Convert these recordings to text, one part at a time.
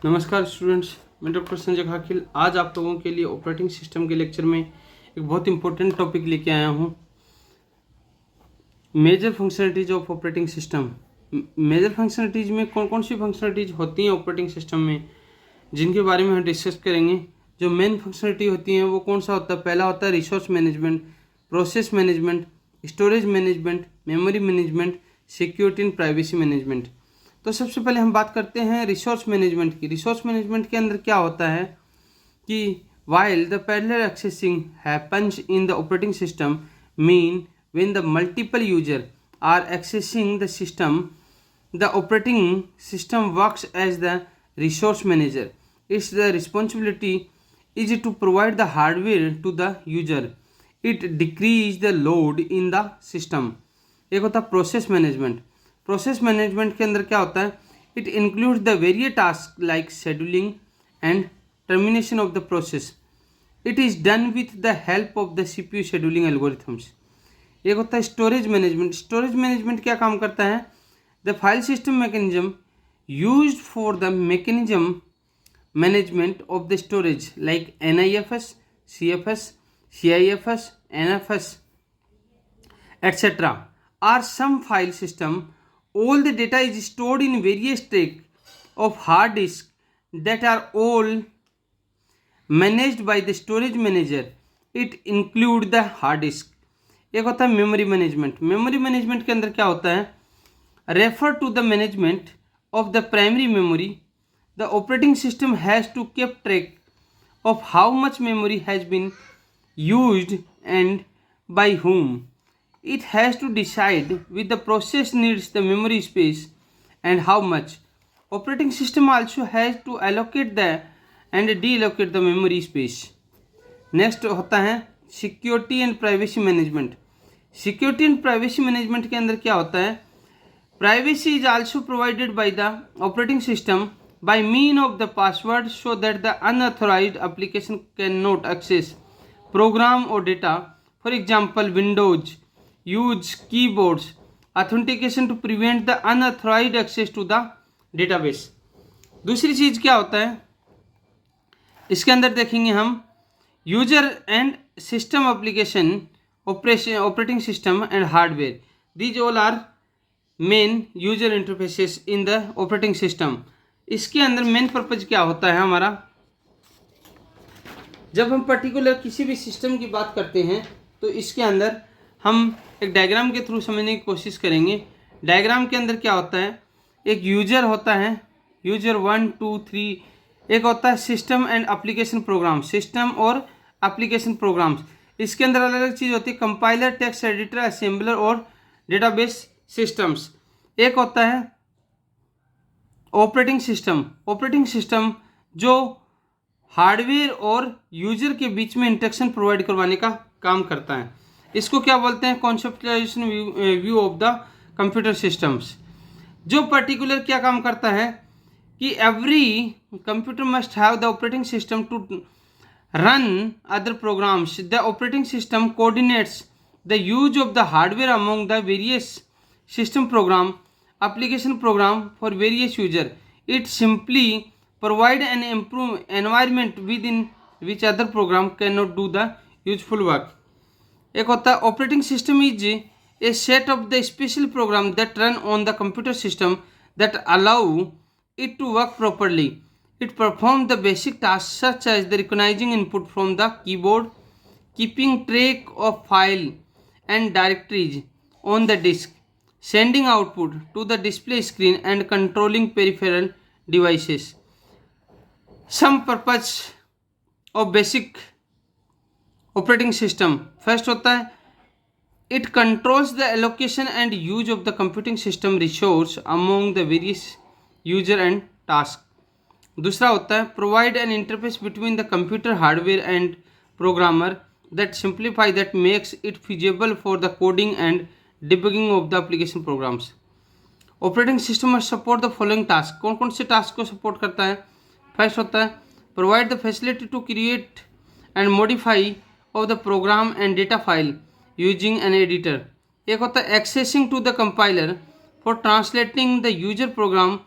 नमस्कार स्टूडेंट्स, मैं डॉक्टर संजय खाकिल। आज आप लोगों के लिए ऑपरेटिंग सिस्टम के लेक्चर में एक बहुत इंपॉर्टेंट टॉपिक लेके आया हूँ। Major functionalities of operating system. Major functionalities में कौन कौन सी फंक्शनलिटीज होती हैं ऑपरेटिंग सिस्टम में, जिनके बारे में हम डिस्कस करेंगे। जो मेन फंक्शनलिटी होती हैं वो कौन सा होता है? पहला होता है resource management, process management, storage management, memory management, security and privacy management. तो सबसे पहले हम बात करते हैं रिसोर्स मैनेजमेंट की। रिसोर्स मैनेजमेंट के अंदर क्या होता है कि while the parallel accessing happens in the operating system mean when the multiple user are accessing the system, the operating system works as the resource manager. Its the responsibility is to provide the hardware to the user. It decrease the load in the system. एक होता है process management. Process management के अंदर क्या होता है? It includes the various task like scheduling and termination of the process. It is done with the help of the CPU scheduling algorithms. एक होता है स्टोरेज मैनेजमेंट। स्टोरेज मैनेजमेंट क्या काम करता है? The file system mechanism used for the mechanism management of the storage like NIFS, CFS, CIFS, NFS, etc. are some file system. All the data is stored in various tracks of hard disk that are all managed by the storage manager. It include the hard disk. एक होता है memory management. Memory management के अंदर क्या होता है? Refer to the management of the primary memory. The operating system has to keep track of how much memory has been used and by whom. It has to decide with the process needs the memory space and how much. Operating system also has to allocate the and deallocate the memory space. Next होता है security and privacy management. Security and privacy management के अंदर क्या होता है? Privacy is also provided by the operating system by mean of the password so that the unauthorized application cannot access program or data. For example, Windows use keyboards authentication to prevent the unauthorized access to the database. दूसरी चीज क्या होता है इसके अंदर देखेंगे हम, user and system application operating system and hardware. These all are main user interfaces in the operating system. इसके अंदर मेन पर्पज क्या होता है हमारा? जब हम पर्टिकुलर किसी भी सिस्टम की बात करते हैं तो इसके अंदर हम एक डायग्राम के थ्रू समझने की कोशिश करेंगे। डायग्राम के अंदर क्या होता है? एक यूजर होता है, यूजर 1 2 3। एक होता है system and application program, system और एप्लीकेशन प्रोग्राम्स। इसके अंदर अलग अलग चीज़ होती है, कंपाइलर, टेक्स्ट एडिटर, असेंबलर और डेटाबेस सिस्टम्स। एक होता है ऑपरेटिंग सिस्टम। ऑपरेटिंग सिस्टम जो हार्डवेयर और यूजर के बीच में इंटरेक्शन प्रोवाइड करवाने का काम करता है। इसको क्या बोलते हैं? Conceptualisation view of the computer systems. जो पर्टिकुलर क्या काम करता है कि every computer must have the operating system to run other programs. The operating system coordinates the use of the hardware among the various system program application program for various user. It simply provide an improved environment within which other program cannot do the useful work. एक होता है operating system is a set of the special program that run on the computer system that allow it to work properly. It performs the basic tasks such as the recognizing input from the keyboard, keeping track of file and directories on the disk, sending output to the display screen and controlling peripheral devices. Some purpose of basic operating system. First होता है it controls the allocation and use of the computing system resource among the various user and task. दूसरा होता है provide an interface between the computer hardware and programmer that simplify that makes it feasible for the coding and debugging of the application programs. Operating system में support the following task. कौन कौन से task को support करता है? First होता है provide the facility to create and modify of the program and data file using an editor. एक होता है accessing to the compiler for translating the user program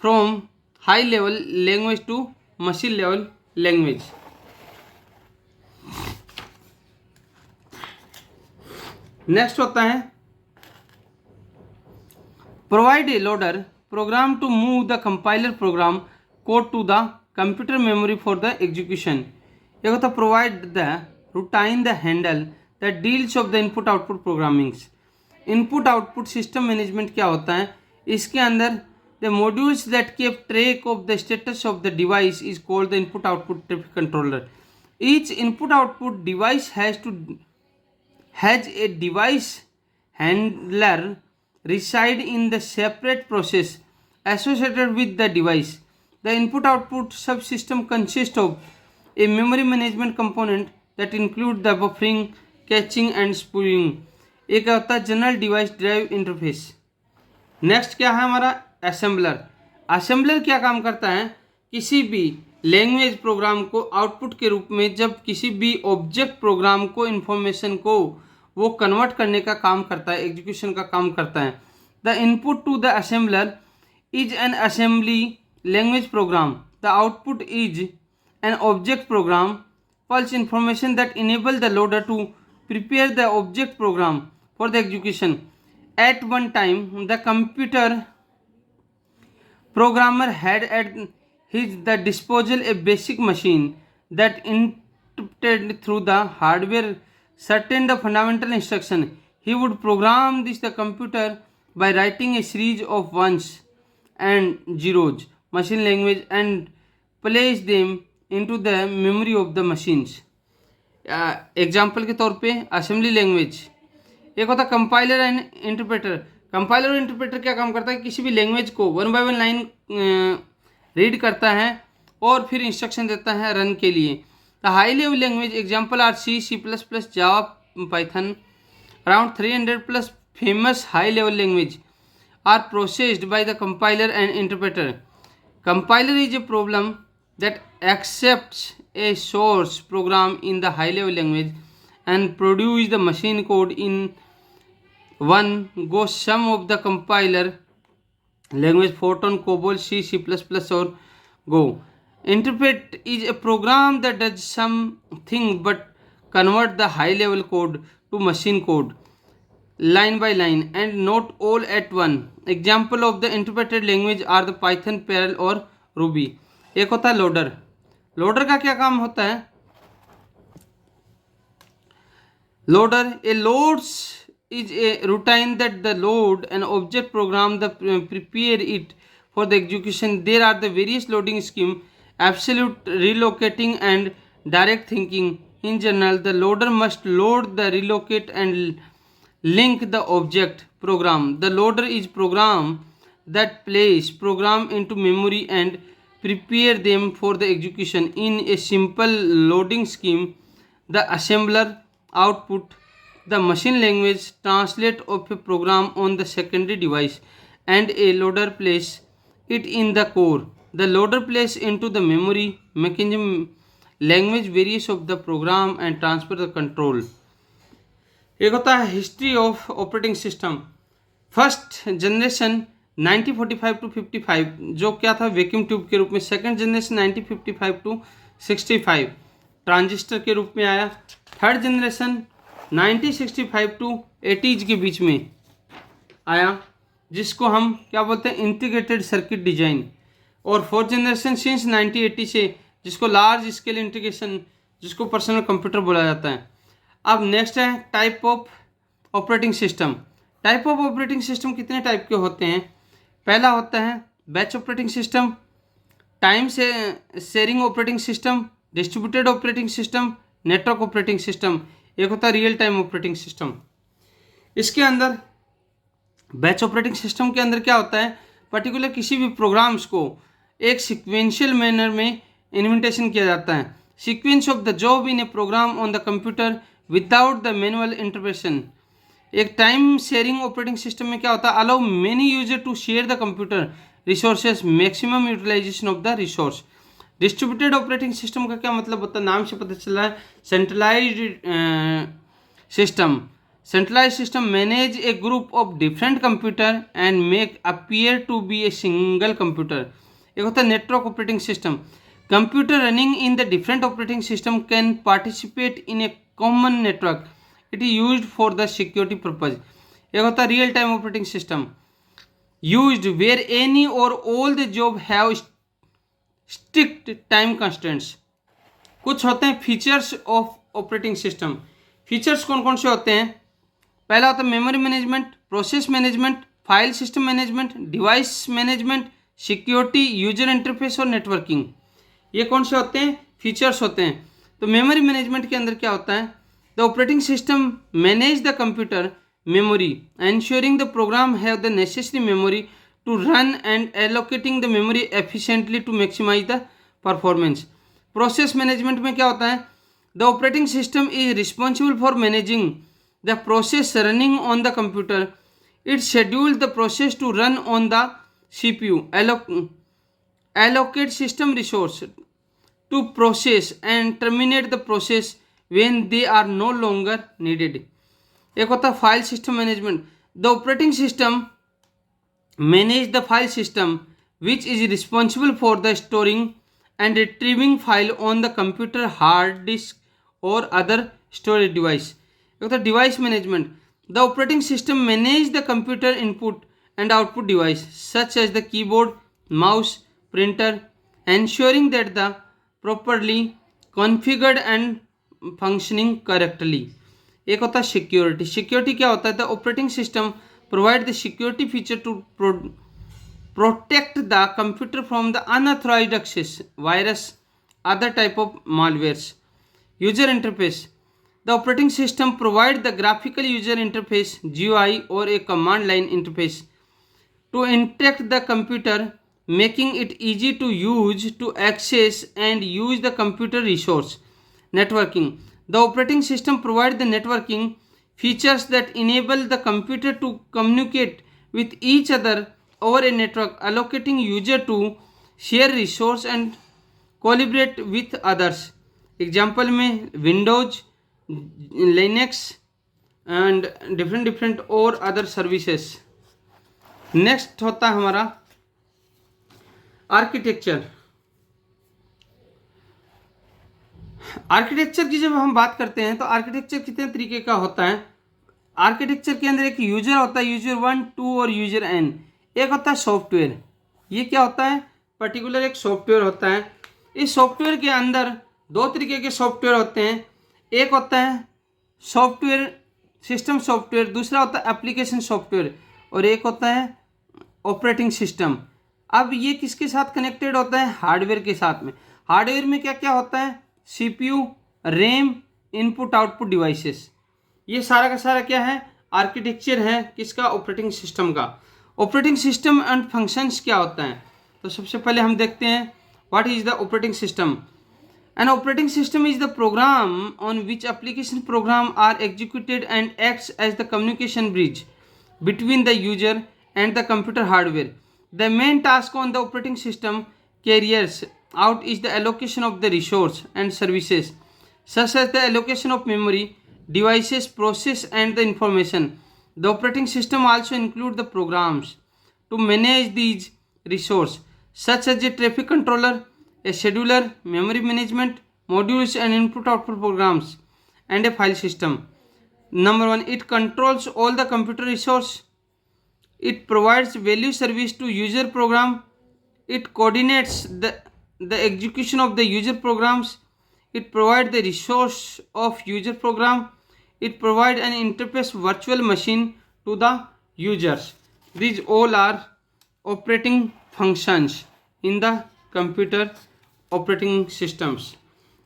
from high level language to machine level language. Next होता है provide a loader program to move the compiler program code to the computer memory for the execution. एक होता है provide the routine the handle the deals of the input output programmings. Input output system management क्या होता है, इसके अंदर the modules that keep track of the status of the device is called the input output controller. Each input output device has a device handler reside in the separate process associated with the device. The input output subsystem consists of a memory management component that include the buffering, caching and spooling. एक होता है general device drive interface. Next क्या है हमारा assembler. Assembler क्या काम करता है, किसी भी लैंग्वेज प्रोग्राम को आउटपुट के रूप में जब किसी भी ऑब्जेक्ट प्रोग्राम को इन्फॉर्मेशन को वो कन्वर्ट करने का काम करता है, एग्जीक्यूशन का काम करता है। The input to the assembler is an assembly language program, the output is an object program plus information that enable the loader to prepare the object program for the execution. At one time the computer programmer had at his the disposal a basic machine that interpreted through the hardware certain the fundamental instruction. He would program this the computer by writing a series of ones and zeros machine language and place them into the memory of the machines. Example के तौर पे assembly language. एक होता compiler and interpreter. Compiler और interpreter क्या काम करता है, किसी भी लैंग्वेज को one by one line read करता है और फिर इंस्ट्रक्शन देता है रन के लिए। The high level language example are C, C plus plus, Java, Python. Around 300 plus famous high level language are processed by the compiler and interpreter. Compiler is a program that accepts a source program in the high level language and produce the machine code in one go. Some of the compiler language Fortran, COBOL, C, C++ or Go. Interpret is a program that does something but convert the high level code to machine code line by line and not all at one. Example of the interpreted language are the Python, Perl और Ruby. एक होता है loader. Loader का क्या काम होता है, loader A loads is a routine that the load an object program the prepare it for the execution. There are the various loading scheme, absolute, relocating and direct thinking. In general, the loader must load the relocate and link the object program. The loader is program that place program into memory and prepare them for the execution. In a simple loading scheme, the assembler output the machine language translate of a program on the secondary device and a loader place it in the core. The loader place into the memory mechanism language varies of the program and transfer the control. एक होता है history of operating system. First generation 1945 to 55 जो क्या था vacuum tube के रूप में। Second generation 1955 to 65 transistor के रूप में आया। थर्ड जनरेशन 1965 to 80s के बीच में आया जिसको हम क्या बोलते हैं इंटीग्रेटेड सर्किट डिजाइन। और फोर्थ जनरेशन सिंस 1980 से जिसको लार्ज स्केल इंटीग्रेशन जिसको पर्सनल कंप्यूटर बोला जाता है। अब नेक्स्ट है type of operating system. Type of operating system कितने टाइप के होते हैं, पहला होता है बैच ऑपरेटिंग सिस्टम, टाइम से sharing operating system, distributed operating system, network operating system. एक होता है रियल टाइम ऑपरेटिंग सिस्टम। इसके अंदर बैच ऑपरेटिंग सिस्टम के अंदर क्या होता है, पर्टिकुलर किसी भी प्रोग्राम्स को एक सिक्वेंशियल मैनर में इम्प्लीमेंटेशन किया जाता है। Sequence of the job in a program on the computer without the manual intervention. एक टाइम शेयरिंग ऑपरेटिंग सिस्टम में क्या होता है, allow many user to share the computer resources, maximum utilisation of the resource. Distributed operating system का क्या मतलब होता है, नाम से पता चल रहा है centralised system. Centralised system manage a group of different computer and make appear to be a single computer. एक होता है network operating system. Computer running in the different operating system can participate in a common network, it is used for the security purpose. एक होता है real time operating system, used where any or all the job have strict time constraints. कुछ होते हैं features of operating system. Features कौन कौन से होते हैं? पहला होता है memory management, process management, file system management, device management, security, user interface और नेटवर्किंग। ये कौन से होते हैं? फीचर्स होते हैं। तो मेमोरी मैनेजमेंट के अंदर क्या होता है? The operating system manage the computer memory, ensuring the program have the necessary memory to run and allocating the memory efficiently to maximize the performance. Process management में क्या होता है? The operating system is responsible for managing the process running on the computer. It schedules the process to run on the CPU, allocate system resource to process and terminate the process when they are no longer needed. एक होता है file system management. The operating system manage the file system which is responsible for the storing and retrieving file on the computer, hard disk और other storage device. एक होता है device management. The operating system manage the computer input and output device such as the keyboard, mouse, printer, ensuring that the properly configured and functioning correctly. एक होता है security. Security क्या होता है? The operating system provide the security feature to protect the computer from the unauthorised access, virus, other type of malwares. User interface, the operating system provide the graphical user interface, GUI और एक command line interface to interact the computer, making it easy to use, to access and use the computer resource. Networking, the operating system provides the networking features that enable the computer to communicate with each other over a network, allocating user to share resource and collaborate with others. Example में Windows, Linux and different और other services. Next होता है हमारा architecture. Architecture की जब हम बात करते हैं तो आर्किटेक्चर कितने तरीके का होता है? आर्किटेक्चर के अंदर एक यूजर होता है, यूजर 1, 2 और यूजर n। एक होता है सॉफ्टवेयर। ये क्या होता है? पर्टिकुलर एक सॉफ्टवेयर होता है। इस सॉफ्टवेयर के अंदर दो तरीके के सॉफ्टवेयर होते हैं। एक होता है सॉफ्टवेयर सिस्टम सॉफ्टवेयर, दूसरा होता है एप्लीकेशन सॉफ्टवेयर और एक होता है ऑपरेटिंग सिस्टम। अब ये किसके साथ कनेक्टेड होता है? हार्डवेयर के साथ में। हार्डवेयर में क्या क्या होता है? CPU, RAM, input output devices. ये सारा का सारा क्या है? आर्किटेक्चर है किसका? ऑपरेटिंग सिस्टम का। ऑपरेटिंग सिस्टम एंड फंक्शंस क्या होता है? तो सबसे पहले हम देखते हैं what is the operating system. An operating system is the program on which application program are executed and acts as the communication bridge between the user and the computer hardware. The main task on the operating system carries out is the allocation of the resource and services, such as the allocation of memory, devices, process and the information. The operating system also includes the programs to manage these resources, such as a traffic controller, a scheduler, memory management modules and input-output programs, and a file system. Number 1, it controls all the computer resource. It provides value service to user program. It coordinates the execution of the user programs. It provides the resource of user program. It provides an interface virtual machine to the users. These all are operating functions in the computer operating systems.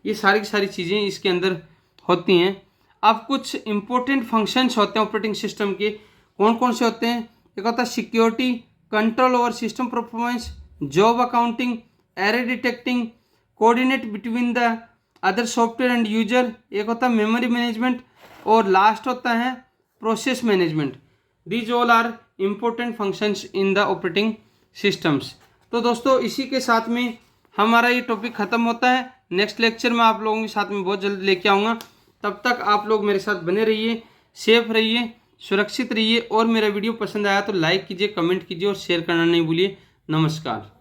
ये सारी की सारी चीज़ें इसके अंदर होती हैं। अब कुछ इंपॉर्टेंट फंक्शंस होते हैं ऑपरेटिंग सिस्टम के। कौन कौन से होते हैं? एक होता है security, control over system performance, job accounting, error detecting, coordinate between the other software and user. एक होता है मेमोरी मैनेजमेंट और लास्ट होता है process management. These all are important functions in the operating systems. तो दोस्तों इसी के साथ में हमारा ये टॉपिक ख़त्म होता है। नेक्स्ट लेक्चर में आप लोगों के साथ में बहुत जल्द लेके आऊँगा। तब तक आप लोग मेरे साथ बने रहिए, सेफ रहिए, सुरक्षित रहिए और मेरा वीडियो पसंद आया तो लाइक कीजिए, कमेंट कीजिए और शेयर करना नहीं भूलिए। नमस्कार।